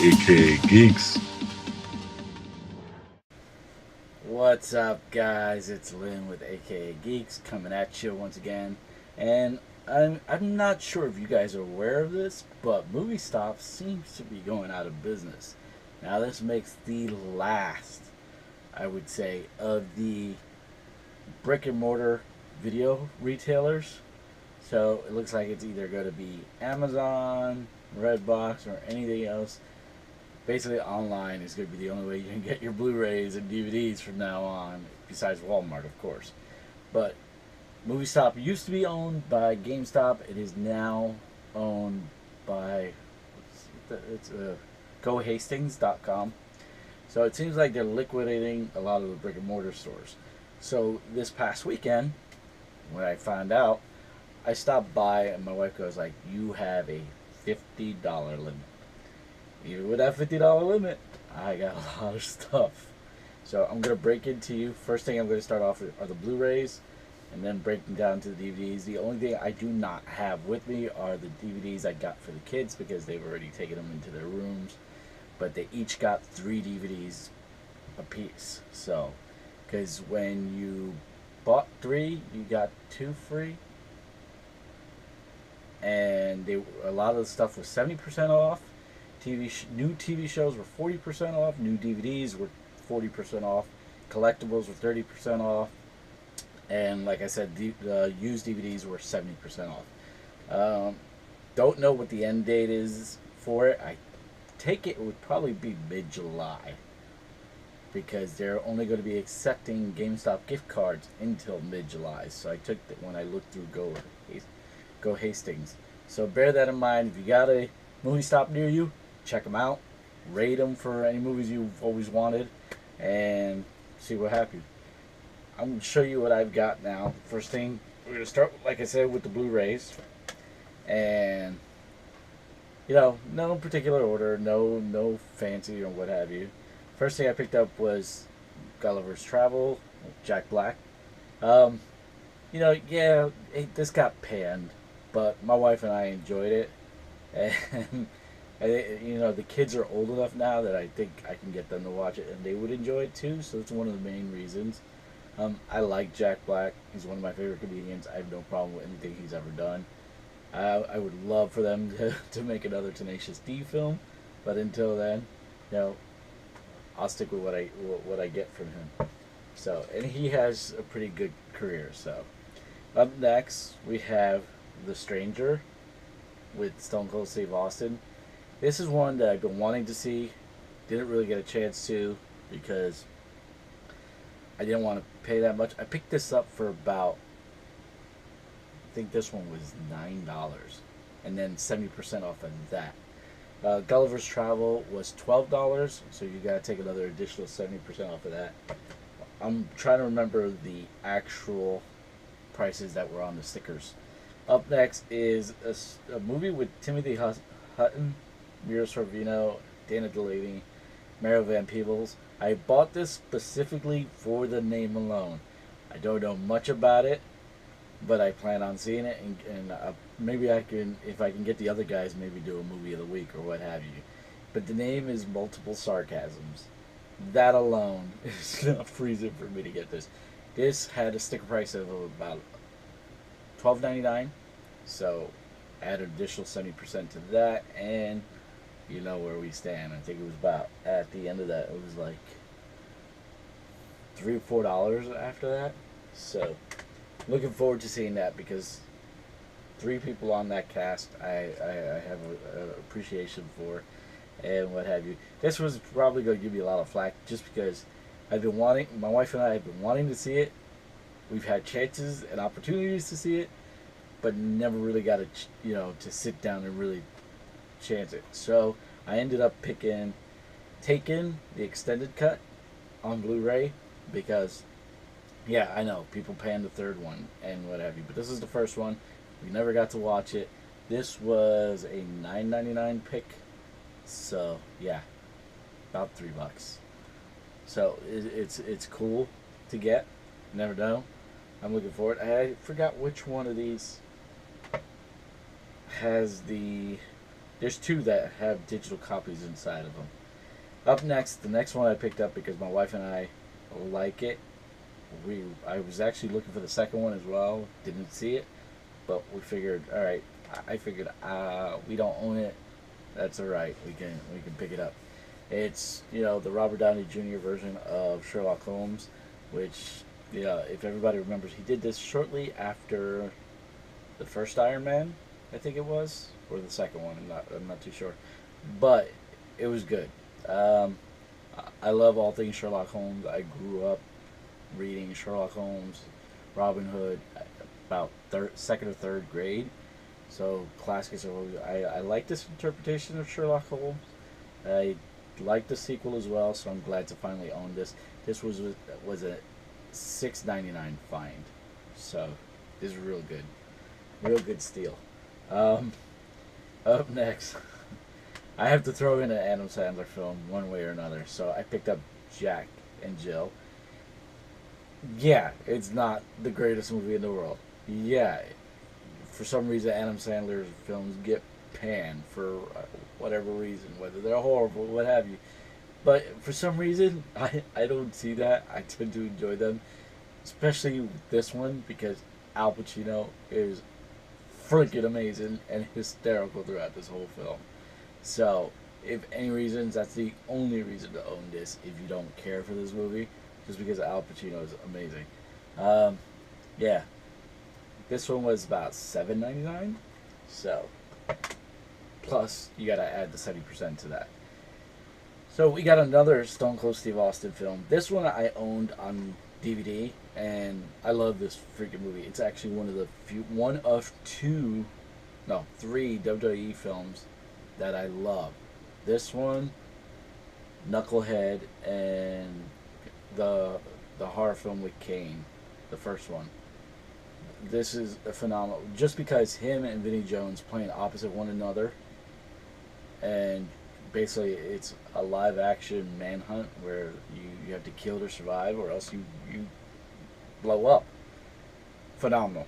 aka Geeks. What's up, guys? It's Lynn with aka Geeks coming at you once again. And I'm not sure if you guys are aware of this, but MovieStop seems to be going out of business. Now, this makes the last, I would say, of the brick and mortar video retailers. So it looks like it's either going to be Amazon, Redbox, or anything else. Basically, online is going to be the only way you can get your Blu-rays and DVDs from now on, besides Walmart, of course. But MovieStop used to be owned by GameStop. It is now owned by it's GoHastings.com. So it seems like they're liquidating a lot of the brick and mortar stores. So this past weekend, when I found out, I stopped by and my wife goes like, "You have a $50 limit." Even with that $50 limit, I got a lot of stuff. So I'm going to break into you. First thing I'm going to start off with are the Blu-rays, and then breaking down to the DVDs. The only thing I do not have with me are the DVDs I got for the kids because they've already taken them into their rooms. But they each got 3 DVDs a piece. So, because when you bought 3, you got 2 free. And a lot of the stuff was 70% off. New TV shows were 40% off. New DVDs were 40% off. Collectibles were 30% off. And like I said, the used DVDs were 70% off. Don't know what the end date is for it. I take it would probably be mid-July because they're only going to be accepting GameStop gift cards until mid-July. So I took that when I looked through Go Hastings. So bear that in mind. If you got a MovieStop near you, check them out, rate them for any movies you've always wanted, and see what happens. I'm going to show you what I've got now. First thing, we're going to start, like I said, with the Blu-rays. And, no particular order, no fancy or what have you. First thing I picked up was Gulliver's Travel, Jack Black. This got panned, but my wife and I enjoyed it. And the kids are old enough now that I think I can get them to watch it and they would enjoy it too, so it's one of the main reasons. I like Jack Black. He's one of my favorite comedians. I have no problem with anything he's ever done. I would love for them to make another Tenacious D film, but until then, I'll stick with what I get from him. So, and he has a pretty good career. So, up next we have The Stranger with Stone Cold Steve Austin. This is one that I've been wanting to see. Didn't really get a chance to because I didn't want to pay that much. I picked this up for about, I think this one was $9, and then 70% off of that. Gulliver's Travel was $12, so you gotta take another additional 70% off of that. I'm trying to remember the actual prices that were on the stickers. Up next is a movie with Timothy Hutton, Mira Sorvino, Dana Delaney, Mara Van Peebles. I bought this specifically for the name alone. I don't know much about it, but I plan on seeing it, and maybe I can, if I can get the other guys, maybe do a movie of the week or what have you. But the name is Multiple Sarcasms. That alone is enough reason for me to get this. This had a sticker price of about $12.99, so add an additional 70% to that, and you know where we stand. I think it was about, at the end of that, it was like $3 or $4 after that. So looking forward to seeing that because 3 people on that cast I have an appreciation for and what have you. This was probably going to give me a lot of flack just because my wife and I have been wanting to see it. We've had chances and opportunities to see it, but never really got to sit down and really chance it. So I ended up taking the extended cut on Blu-ray because, yeah, I know people paying the third one and what have you, but this is the first one. We never got to watch it. This was a $9.99 pick, so yeah, about $3. So it's cool to get. Never know. I'm looking forward. I forgot which one of these has the There's two that have digital copies inside of them. Up next, the next one I picked up because my wife and I like it. I was actually looking for the second one as well. Didn't see it, but we figured, all right. I figured we don't own it. That's all right. We can pick it up. It's the Robert Downey Jr. version of Sherlock Holmes, which if everybody remembers, he did this shortly after the first Iron Man, I think it was, or the second one. I'm not too sure, but it was good. Um, I love all things Sherlock Holmes. I grew up reading Sherlock Holmes, Robin Hood, about second or third grade. So classics are always, I like this interpretation of Sherlock Holmes. I like the sequel as well, so I'm glad to finally own this. This was a $6.99 find, so this is real good steal. Um, Up next, I have to throw in an Adam Sandler film one way or another. So I picked up Jack and Jill. Yeah, it's not the greatest movie in the world. Yeah, for some reason Adam Sandler's films get panned for whatever reason, whether they're horrible, what have you. But for some reason, I don't see that. I tend to enjoy them, especially this one because Al Pacino is freaking amazing and hysterical throughout this whole film. So, if any reasons, that's the only reason to own this if you don't care for this movie, just because Al Pacino is amazing. Um, yeah, this one was about $7.99, so plus you gotta add the 70% to that. So we got another Stone Cold Steve Austin film. This one I owned on DVD, and I love this freaking movie. It's actually one of two, no, three WWE films that I love. This one, Knucklehead, and the horror film with Kane, the first one. This is a phenomenal, just because him and Vinnie Jones playing opposite one another, and basically it's a live action manhunt where you have to kill or survive, or else you blow up. Phenomenal.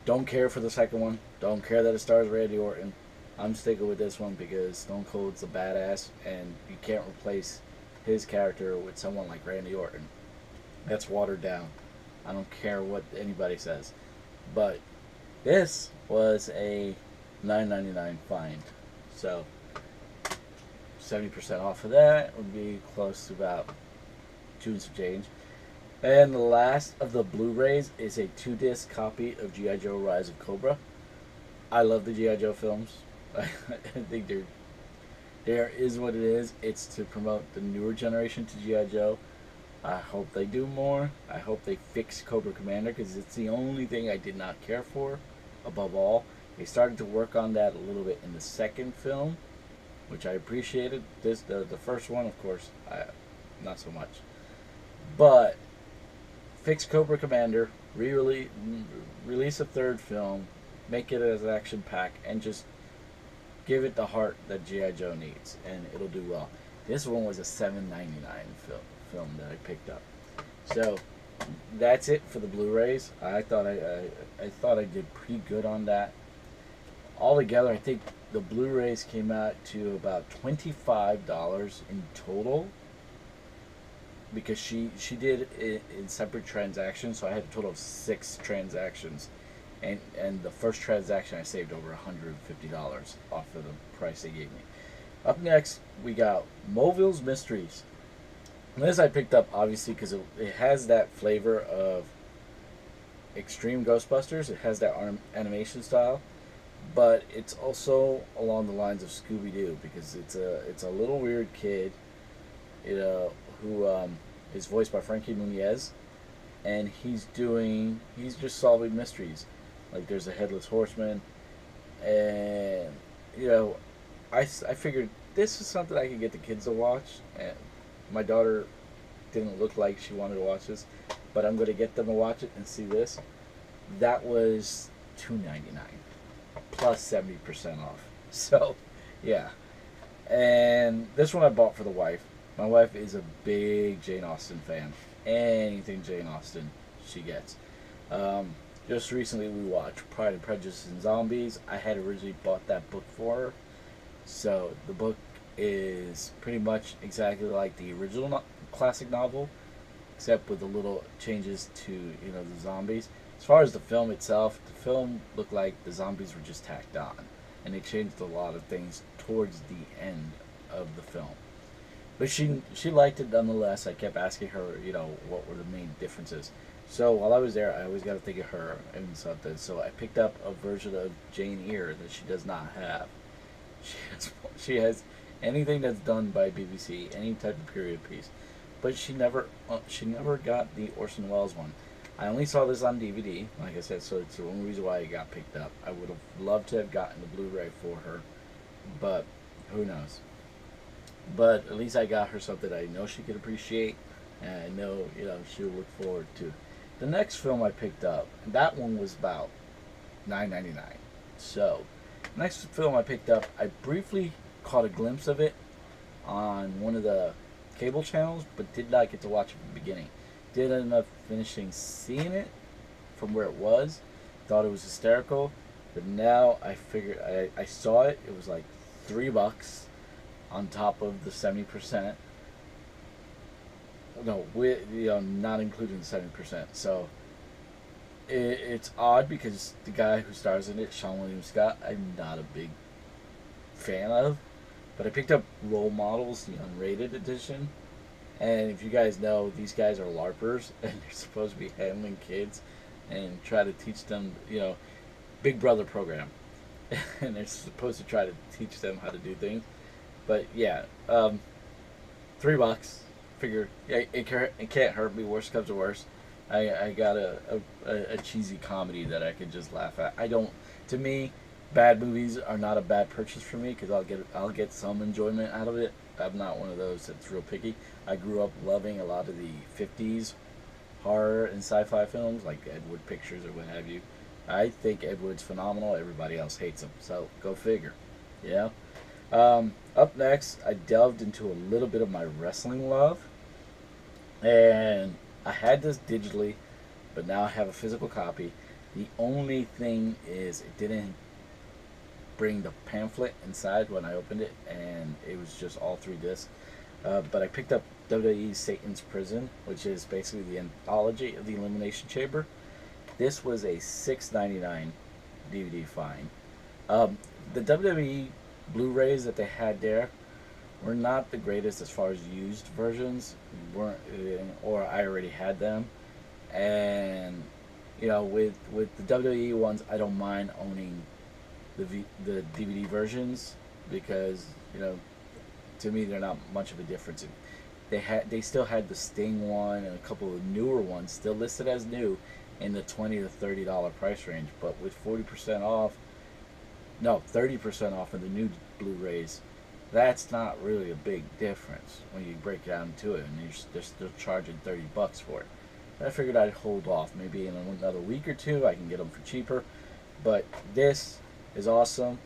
Don't care for the second one. Don't care that it stars Randy Orton. I'm sticking with this one because Stone Cold's a badass, and you can't replace his character with someone like Randy Orton. That's watered down. I don't care what anybody says. But this was a $9.99 find. So 70% off of that would be close to about two and some change. And the last of the Blu-rays is a 2-disc copy of G.I. Joe Rise of Cobra. I love the G.I. Joe films. I think there is what it is. It's to promote the newer generation to G.I. Joe. I hope they do more. I hope they fix Cobra Commander, because it's the only thing I did not care for above all. They started to work on that a little bit in the second film, which I appreciated. The first one, of course, not so much. But fix Cobra Commander, release a third film, make it as an action pack, and just give it the heart that G.I. Joe needs, and it'll do well. This one was a $7.99 film that I picked up. So that's it for the Blu-rays. I thought I did pretty good on that. Altogether, I think the Blu-rays came out to about $25 in total, because she did it in separate transactions, so I had a total of 6 transactions, and the first transaction I saved over $150 off of the price they gave me. Up next, we got Moville's Mysteries. And this I picked up obviously because it has that flavor of Extreme Ghostbusters. It has that animation style, but it's also along the lines of Scooby-Doo, because it's a little weird kid, who is voiced by Frankie Muniz, and he's just solving mysteries. Like, there's a headless horseman, and I figured this is something I could get the kids to watch, and my daughter didn't look like she wanted to watch this, but I'm going to get them to watch it and see this. That was $2.99 plus 70% off. So, yeah. And this one I bought for the wife. My wife is a big Jane Austen fan. Anything Jane Austen, she gets. Just recently we watched Pride and Prejudice and Zombies. I had originally bought that book for her. So the book is pretty much exactly like the original classic novel, except with the little changes to the zombies. As far as the film itself, the film looked like the zombies were just tacked on, and they changed a lot of things towards the end of the film. But she liked it nonetheless. I kept asking her, what were the main differences. So while I was there, I always got to think of her and something. So I picked up a version of Jane Eyre that she does not have. She has anything that's done by BBC, any type of period piece, but she never got the Orson Welles one. I only saw this on DVD, like I said, so it's the only reason why it got picked up. I would have loved to have gotten the Blu-ray for her, but who knows? But at least I got her something I know she could appreciate, and I know she'll look forward to. The next film I picked up, and that one was about $9.99. So, next film I picked up, I briefly caught a glimpse of it on one of the cable channels, but did not get to watch it from the beginning. Did end up finishing seeing it from where it was. Thought it was hysterical, but now I figured I saw it. It was like $3 on top of the 70%. No, not including the 70%. So it's odd because the guy who stars in it, Sean William Scott, I'm not a big fan of. But I picked up Role Models, the unrated edition. And if you guys know, these guys are LARPers, and they're supposed to be handling kids and try to teach them, Big Brother program. And they're supposed to try to teach them how to do things. But yeah, $3. Figure it can't hurt me. Worst comes to worst, I got a cheesy comedy that I could just laugh at. I don't. To me, bad movies are not a bad purchase for me because I'll get some enjoyment out of it. I'm not one of those that's real picky. I grew up loving a lot of the '50s horror and sci-fi films like Ed Wood Pictures or what have you. I think Ed Wood's phenomenal. Everybody else hates him. So go figure. Yeah. Up next, I delved into a little bit of my wrestling love, and I had this digitally, but now I have a physical copy. The only thing is it didn't bring the pamphlet inside when I opened it, and it was just all 3 discs. But I picked up WWE's Satan's Prison, which is basically the anthology of the Elimination Chamber. This was a $6.99 DVD find. The WWE Blu-rays that they had there were not the greatest as far as used versions. Weren't or I already had them, and with the WWE ones, I don't mind owning the DVD versions because to me they're not much of a difference. They still had the Sting one and a couple of newer ones still listed as new in the $20 to $30 price range, but with 40% off. No, 30% off of the new Blu-rays. That's not really a big difference when you break it down to it, and they're still charging $30 for it. I figured I'd hold off. Maybe in another week or two, I can get them for cheaper. But this is awesome,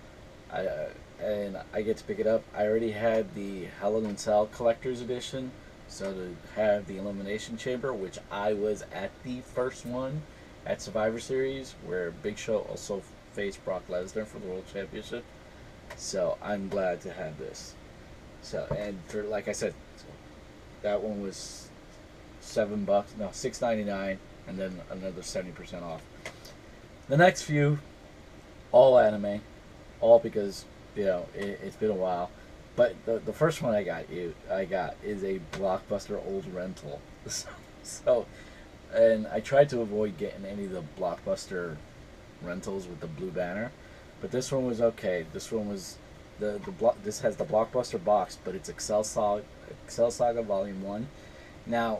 and I get to pick it up. I already had the Hell in a Cell Collector's Edition, so to have the Elimination Chamber, which I was at the first one at Survivor Series, where Big Show also faced Brock Lesnar for the World Championship. So I'm glad to have this. So, and for, like I said, that one was $7, no, $6.99, and then another 70% off. The next few, all anime, all because it's been a while. But the first one I got is a Blockbuster old rental. So, and I tried to avoid getting any of the Blockbuster rentals with the blue banner, but this one was okay. This one was this has the Blockbuster box, but it's Excel Saga Volume 1. Now,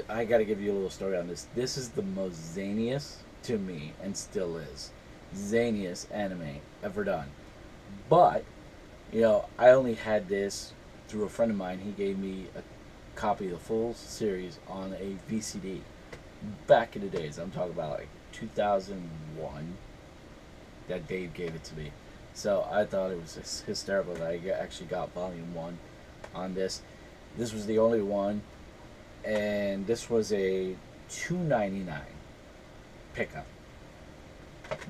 I got to give you a little story on this. This is the most zaniest, to me, and still is, zaniest anime ever done. But, I only had this through a friend of mine. He gave me a copy of the full series on a VCD. Back in the days, I'm talking about like 2001, that Dave gave it to me. So I thought it was hysterical that I actually got Volume 1 on this. This was the only one, and this was a $2.99 pickup.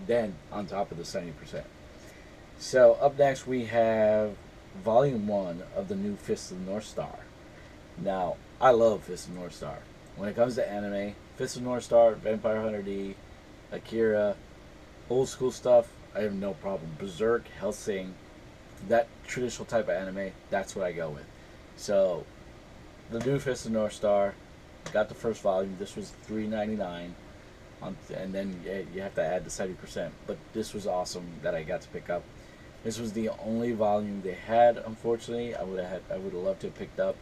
Then on top of the 70%. So up next we have Volume 1 of the new Fist of the North Star. Now, I love Fist of the North Star. When it comes to anime, Fist of the North Star, Vampire Hunter D, Akira, old school stuff, I have no problem. Berserk, Hellsing, that traditional type of anime, that's what I go with. So, the new Fist of the North Star, got the first volume. This was $3.99, and then you have to add the 70%. But this was awesome that I got to pick up. This was the only volume they had. Unfortunately, I would have loved to have picked up.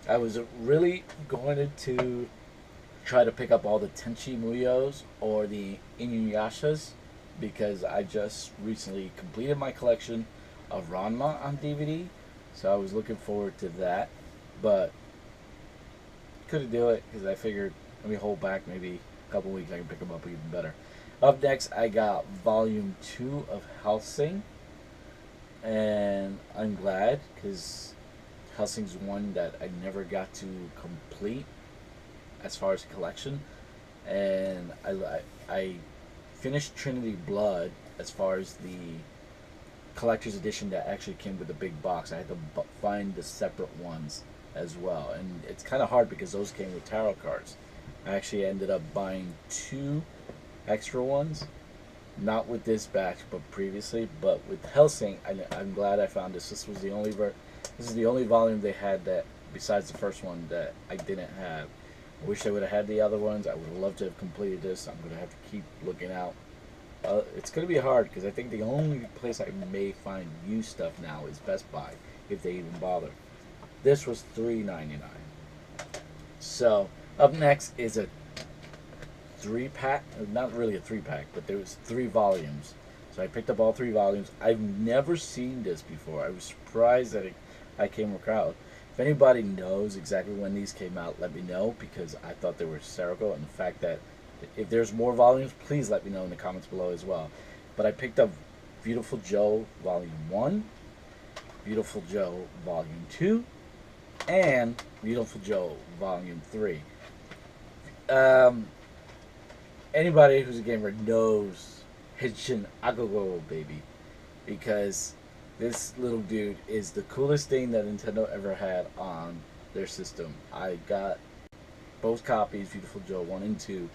I was really going to try to pick up all the Tenchi Muyos or the Inuyashas because I just recently completed my collection of Ranma on DVD, so I was looking forward to that, but couldn't do it because I figured let me hold back maybe a couple weeks I can pick them up even better. Up next, I got Volume 2 of Hellsing, and I'm glad because Hellsing's one that I never got to complete as far as collection, and I finished Trinity Blood as far as the collector's edition that actually came with a big box. I had to find the separate ones as well, and it's kind of hard because those came with tarot cards. I actually ended up buying 2 extra ones, not with this batch but previously. But with Hellsing, I'm glad I found this. This was the only this is the only volume they had that besides the first one that I didn't have. I wish I would have had the other ones. I would have loved to have completed this. I'm going to have to keep looking out. It's going to be hard because I think the only place I may find used stuff now is Best Buy, if they even bother. This was $3.99. So, up next is a 3-pack. Not really a 3-pack, but there was 3 volumes. So I picked up all 3 volumes. I've never seen this before. I was surprised that I came across. If anybody knows exactly when these came out, let me know, because I thought they were hysterical. And the fact that if there's more volumes, please let me know in the comments below as well. But I picked up Beautiful Joe Volume 1, Beautiful Joe Volume 2, and Beautiful Joe Volume 3. Anybody who's a gamer knows Henshin Agogo, baby, because this little dude is the coolest thing that Nintendo ever had on their system. I got both copies, Beautiful Joe 1 and 2,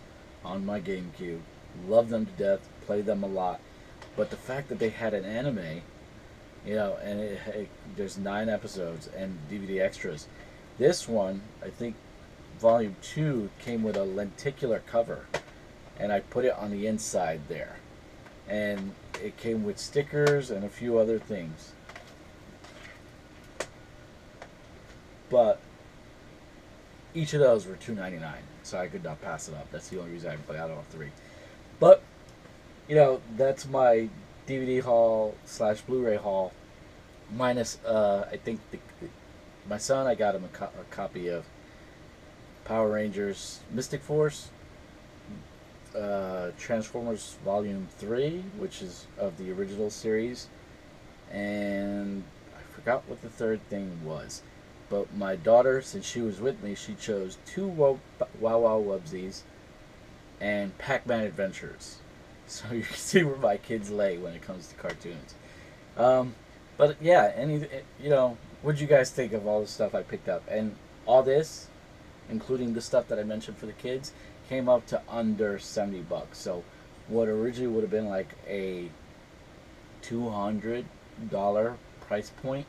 on my GameCube. Love them to death, play them a lot. But the fact that they had an anime, and there's 9 episodes and DVD extras. This one, I think Volume 2 came with a lenticular cover, and I put it on the inside there. And it came with stickers and a few other things. But each of those were $2.99, so I could not pass it up. That's the only reason I put out all 3. But that's my DVD haul / Blu-ray haul. Minus, I think my son, I got him a copy of Power Rangers Mystic Force, Transformers Volume 3, which is of the original series, and I forgot what the third thing was. But my daughter, since she was with me, she chose 2 Wow Wow Wubsies and Pac-Man Adventures. So you can see where my kids lay when it comes to cartoons. But yeah, what'd you guys think of all the stuff I picked up? And all this, including the stuff that I mentioned for the kids, came up to under $70. So what originally would have been like a $200 price point,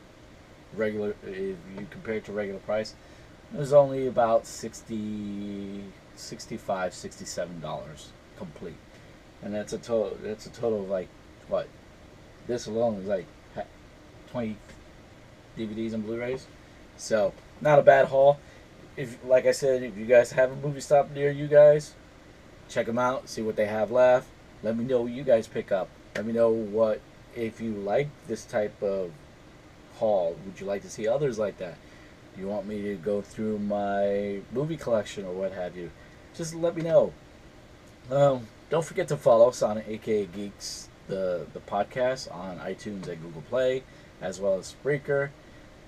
regular, if you compare it to regular price, it was only about $65, $67 complete. And that's a total of like, what, this alone is like 20 DVDs and Blu-rays. So not a bad haul. If, like I said, if you guys have a MovieStop near you guys, check them out, see what they have left. Let me know what you guys pick up. Let me know if you like this type of haul. Would you like to see others like that? Do you want me to go through my movie collection or what have you? Just let me know. Don't forget to follow us on aka Geeks, the podcast on iTunes and Google Play, as well as Spreaker.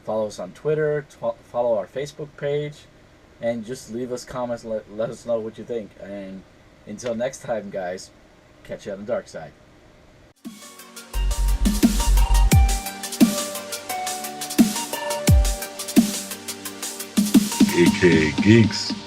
Follow us on Twitter. Follow our Facebook page. And just leave us comments. Let us know what you think. And until next time, guys, catch you on the dark side. aka Geeks.